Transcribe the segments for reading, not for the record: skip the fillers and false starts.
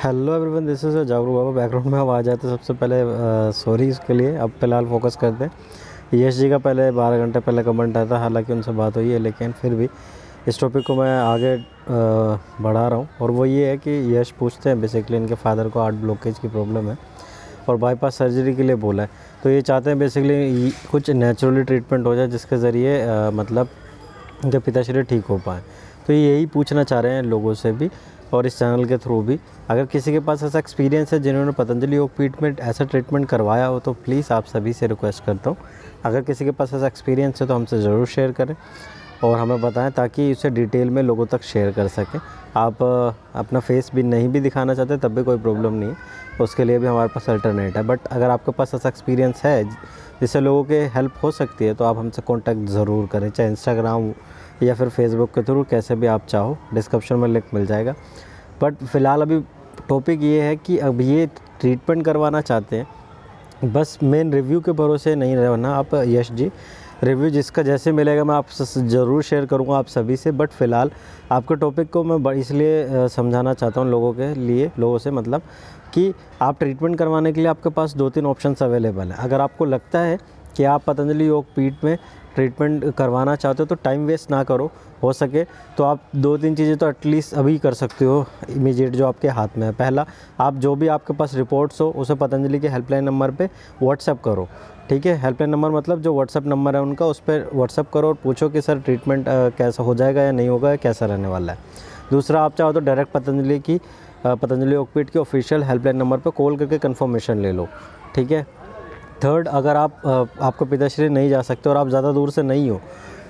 Hello everyone, this is Jagru Baba. Background में आवाज़ आए तो सबसे पहले सॉरी इसके लिए। अब फ़िलहाल फोकस करते हैं। यश जी का पहले 12 घंटे पहले कमेंट आया था, हालांकि उनसे बात हुई है, लेकिन फिर भी इस टॉपिक को मैं आगे बढ़ा रहा हूँ। और वो ये है कि यश पूछते हैं बेसिकली इनके फादर को हार्ट ब्लॉकेज की प्रॉब्लम है और बाईपास सर्जरी के लिए बोला है। तो ये चाहते हैं बेसिकली कुछ नेचुरली ट्रीटमेंट हो जाए जिसके ज़रिए मतलब उनके पिताश्री ठीक हो पाए। तो यही पूछना चाह रहे हैं लोगों से भी और इस चैनल के थ्रू भी। अगर किसी के पास ऐसा एक्सपीरियंस है जिन्होंने पतंजलि योगपीठ में ऐसा ट्रीटमेंट करवाया हो तो प्लीज़ आप सभी से रिक्वेस्ट करता हूँ, अगर किसी के पास ऐसा एक्सपीरियंस है तो हमसे ज़रूर शेयर करें और हमें बताएं ताकि उसे डिटेल में लोगों तक शेयर कर सकें। आप अपना फेस भी नहीं भी दिखाना चाहते तब भी कोई प्रॉब्लम नहीं है, उसके लिए भी हमारे पास अल्टरनेट है। बट अगर आपके पास ऐसा एक्सपीरियंस है जिससे लोगों के हेल्प हो सकती है तो आप हमसे कॉन्टैक्ट ज़रूर करें, चाहे इंस्टाग्राम या फिर फेसबुक के थ्रू, कैसे भी आप चाहो। डिस्क्रिप्शन में लिंक मिल जाएगा। बट फ़िलहाल अभी टॉपिक ये है कि अब ये ट्रीटमेंट करवाना चाहते हैं, बस मेन रिव्यू के भरोसे नहीं रहना आप यश जी। रिव्यू जिसका जैसे मिलेगा मैं आपसे ज़रूर शेयर करूंगा आप सभी से। बट फ़िलहाल आपके टॉपिक को मैं इसलिए समझाना चाहता हूं लोगों से, मतलब कि आप ट्रीटमेंट करवाने के लिए आपके पास 2-3 ऑप्शंस अवेलेबल हैं। अगर आपको लगता है कि आप पतंजलि योगपीठ में ट्रीटमेंट करवाना चाहते हो तो टाइम वेस्ट ना करो, हो सके तो आप 2-3 चीज़ें तो एटलीस्ट अभी कर सकते हो इमीडिएट जो आपके हाथ में है। पहला, आप जो भी आपके पास रिपोर्ट्स हो उसे पतंजलि के हेल्पलाइन नंबर पे व्हाट्सएप करो, ठीक है। हेल्पलाइन नंबर मतलब जो व्हाट्सएप नंबर है उनका, उस पर व्हाट्सएप करो और पूछो कि सर ट्रीटमेंट कैसा हो जाएगा या नहीं होगा, कैसा रहने वाला है। दूसरा, आप चाहो तो डायरेक्ट पतंजलि योगपीठ की ऑफिशियल हेल्पलाइन नंबर पर कॉल करके कन्फर्मेशन ले लो, ठीक है। थर्ड, अगर आपको पिताश्री नहीं जा सकते और आप ज़्यादा दूर से नहीं हो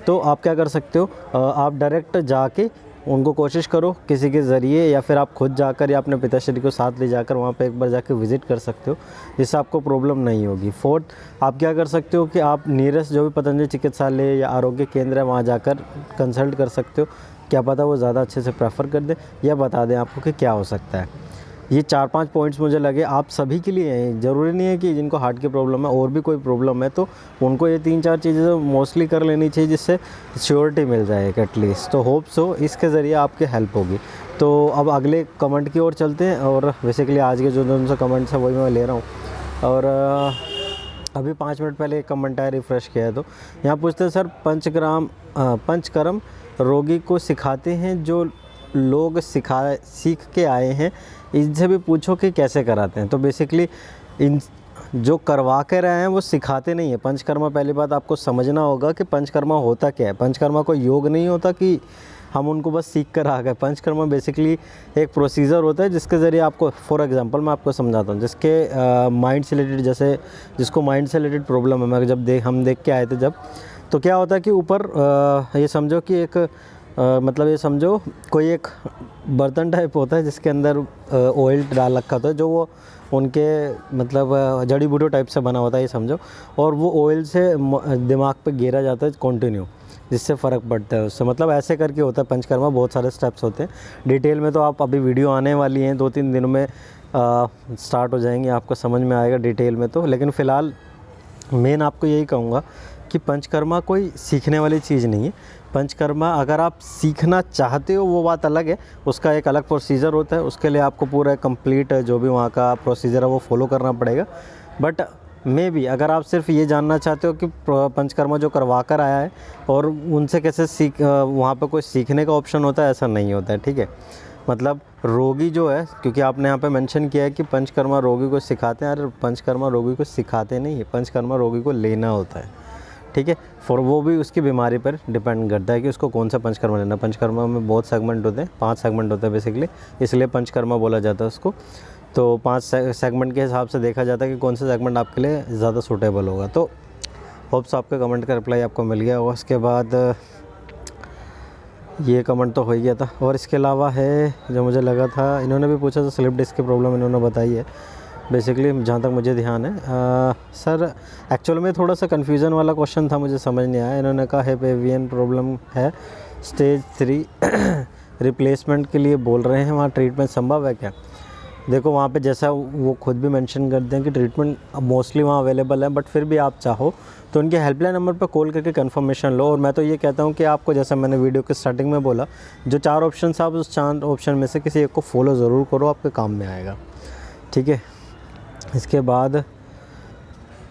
तो आप क्या कर सकते हो, आप डायरेक्ट जाके उनको कोशिश करो किसी के ज़रिए, या फिर आप खुद जाकर या अपने पिताश्री को साथ ले जाकर वहाँ पे एक बार जाके विज़िट कर सकते हो, जिससे आपको प्रॉब्लम नहीं होगी। फोर्थ, आप क्या कर सकते हो कि आप नियरेस्ट जो भी पतंजलि चिकित्सालय या आरोग्य केंद्र है वहाँ जाकर कंसल्ट कर सकते हो। क्या पता वो ज़्यादा अच्छे से प्रेफर कर दें या बता दें आपको कि क्या हो सकता है। ये 4-5 पॉइंट्स मुझे लगे आप सभी के लिए हैं। ज़रूरी नहीं है कि जिनको हार्ट की प्रॉब्लम है और भी कोई प्रॉब्लम है तो उनको ये 3-4 चीज़ें तो मोस्टली कर लेनी चाहिए, जिससे श्योरिटी मिल जाए एटलीस्ट। तो होप सो इसके ज़रिए आपकी हेल्प होगी। तो अब अगले कमेंट की ओर चलते हैं और बेसिकली आज के जो से कमेंट्स हैं वही मैं ले रहा हूँ। और अभी 5 मिनट पहले एक कमेंट आया, रिफ़्रेश किया है तो यहाँ पूछते हैं सर पंचकर्म रोगी को सिखाते हैं, जो लोग सीख के आए हैं इनसे भी पूछो कि कैसे कराते हैं। तो बेसिकली इन जो करवा के रहे हैं वो सिखाते नहीं है पंचकर्मा। पहली बात आपको समझना होगा कि पंचकर्मा होता क्या है। पंचकर्मा कोई योग नहीं होता कि हम उनको बस सीख कर आ गए। पंचकर्मा बेसिकली एक प्रोसीजर होता है जिसके ज़रिए आपको, फॉर एग्जांपल मैं आपको समझाता हूँ, जिसके माइंड से रिलेटेड, जैसे जिसको माइंड से रिलेटेड प्रॉब्लम है, मैं हम देख के आए थे जब, तो क्या होता है कि ऊपर ये समझो कि एक मतलब ये समझो कोई एक बर्तन टाइप होता है जिसके अंदर ऑयल डाल रखा होता है, जो वो उनके मतलब जड़ी बूटी टाइप से बना होता है, ये समझो। और वो ऑयल से दिमाग पे गिरा जाता है कंटिन्यू, जिससे फ़र्क पड़ता है उससे। मतलब ऐसे करके होता है पंचकर्मा। बहुत सारे स्टेप्स होते हैं, डिटेल में तो आप अभी वीडियो आने वाली हैं 2-3 दिनों में स्टार्ट हो जाएंगी, आपको समझ में आएगा डिटेल में तो। लेकिन फ़िलहाल मेन आपको यही कहूँगा कि पंचकर्मा कोई सीखने वाली चीज़ नहीं है। पंचकर्मा अगर आप सीखना चाहते हो वो बात अलग है, उसका एक अलग प्रोसीजर होता है, उसके लिए आपको पूरा कंप्लीट जो भी वहाँ का प्रोसीजर है वो फॉलो करना पड़ेगा। बट मे बी अगर आप सिर्फ ये जानना चाहते हो कि पंचकर्मा जो करवा कर आया है और उनसे कैसे वहाँ पे कोई सीखने का ऑप्शन होता है, ऐसा नहीं होता है, ठीक है। मतलब रोगी जो है, क्योंकि आपने यहाँ पे मेंशन किया है कि पंचकर्मा रोगी को सिखाते हैं, अरे पंचकर्मा रोगी को सिखाते नहीं है, पंचकर्मा रोगी को लेना होता है, ठीक है। फॉर वो भी उसकी बीमारी पर डिपेंड करता है कि उसको कौन सा पंचकर्मा लेना। पंचकर्मा में बहुत सेगमेंट होते हैं, 5 सेगमेंट होते हैं बेसिकली, इसलिए पंचकर्मा बोला जाता है उसको। तो 5 सेगमेंट के हिसाब से देखा जाता है कि कौन सा सेगमेंट आपके लिए ज़्यादा सूटेबल होगा। तो होप्स आपके कमेंट का रिप्लाई आपको मिल गया। और उसके बाद ये कमेंट तो हो ही गया था। और इसके अलावा है जो मुझे लगा था, इन्होंने भी पूछा था स्लिप डिस्क की प्रॉब्लम इन्होंने बताई है बेसिकली, जहाँ तक मुझे ध्यान है। सर एक्चुअल में थोड़ा सा कन्फ्यूज़न वाला क्वेश्चन था, मुझे समझ नहीं आया। इन्होंने कहा हिप एवियन प्रॉब्लम है, स्टेज 3 रिप्लेसमेंट के लिए बोल रहे हैं, वहाँ ट्रीटमेंट संभव है क्या? देखो वहाँ पे जैसा वो खुद भी मेंशन करते हैं कि ट्रीटमेंट मोस्टली वहाँ अवेलेबल है, बट फिर भी आप चाहो तो उनके हेल्पलाइन नंबर पर कॉल करके कंफर्मेशन लो। और मैं तो ये कहता हूँ कि आपको, जैसा मैंने वीडियो के स्टार्टिंग में बोला, जो 4 ऑप्शन आप उस 4 ऑप्शन में से किसी एक को फॉलो ज़रूर करो, आपके काम में आएगा। ठीक है। इसके बाद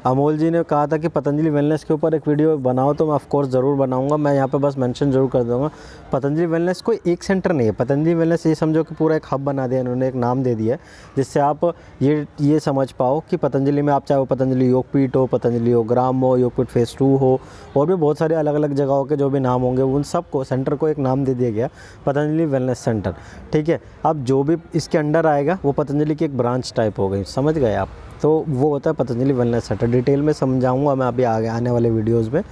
अमोल जी ने कहा था कि पतंजलि वेलनेस के ऊपर एक वीडियो बनाओ, तो मैं ऑफ कोर्स ज़रूर बनाऊंगा। मैं यहाँ पे बस मेंशन ज़रूर कर दूंगा, पतंजलि वेलनेस कोई एक सेंटर नहीं है। पतंजलि वेलनेस ये समझो कि पूरा एक हब बना दिया इन्होंने, एक नाम दे दिया है, जिससे आप ये समझ पाओ कि पतंजलि में आप चाहे वो पतंजलि योगपीठ हो, पतंजलि योगग्राम हो, योगपीठ फेज़ 2 हो, और भी बहुत सारे अलग अलग जगहों के जो भी नाम होंगे, उन सबको सेंटर को एक नाम दे दिया गया, पतंजलि वेलनेस सेंटर। ठीक है। अब जो भी इसके अंडर आएगा वो पतंजलि की एक ब्रांच टाइप हो गई, समझ गए आप। तो वो होता है पतंजलि वेलनेस सेंटर। डिटेल में समझाऊंगा मैं अभी आगे आने वाले वीडियोस में,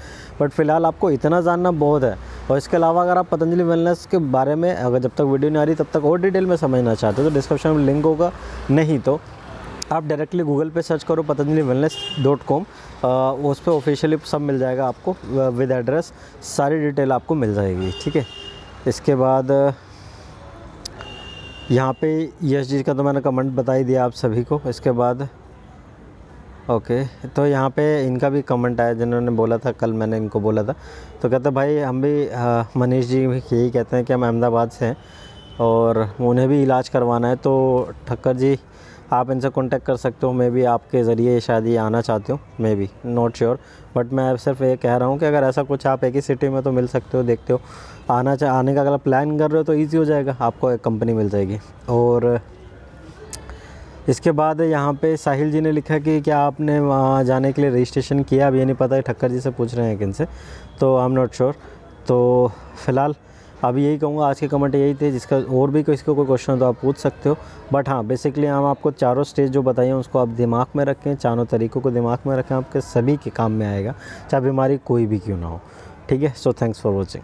बट फ़िलहाल आपको इतना जानना बहुत है। और इसके अलावा अगर आप पतंजलि वेलनेस के बारे में, अगर जब तक वीडियो नहीं आ रही तब तक और डिटेल में समझना चाहते हो तो डिस्क्रिप्शन में लिंक होगा, नहीं तो आप डायरेक्टली गूगल पे सर्च करो patanjaliwellness.com, उस पर ऑफिशियली सब मिल जाएगा आपको, विद एड्रेस सारी डिटेल आपको मिल जाएगी। ठीक है। इसके बाद यहाँ पे यश जी का तो मैंने कमेंट बता ही दिया आप सभी को। इसके बाद ओके, तो यहाँ पे इनका भी कमेंट आया, जिन्होंने बोला था, कल मैंने इनको बोला था, तो कहते भाई हम भी मनीष जी भी यही कहते हैं कि हम अहमदाबाद से हैं और उन्हें भी इलाज करवाना है, तो ठक्कर जी आप इनसे कांटेक्ट कर सकते हो। मैं भी आपके ज़रिए शायद ये आना चाहती हूँ, मैं भी नॉट श्योर, बट मैं सिर्फ ये कह रहा हूँ कि अगर ऐसा कुछ आप एक ही सिटी में तो मिल सकते हो, देखते हो। आने का अगर प्लान कर रहे हो तो ईजी हो जाएगा, आपको एक कंपनी मिल जाएगी। और इसके बाद यहाँ पे साहिल जी ने लिखा कि क्या आपने वहाँ जाने के लिए रजिस्ट्रेशन किया, अब ये नहीं पता है, ठक्कर जी से पूछ रहे हैं किन से, तो आई एम नॉट श्योर। तो फ़िलहाल अभी यही कहूँगा, आज के कमेंट यही थे। जिसका और भी किसी को कोई क्वेश्चन हो तो आप पूछ सकते हो, बट हाँ बेसिकली हम आपको चारों स्टेज जो बताइए उसको आप दिमाग में रखें, चारों तरीक़ों को दिमाग में रखें, आपके सभी के काम में आएगा, चाहे बीमारी कोई भी क्यों ना हो। ठीक है। So thanks for watching.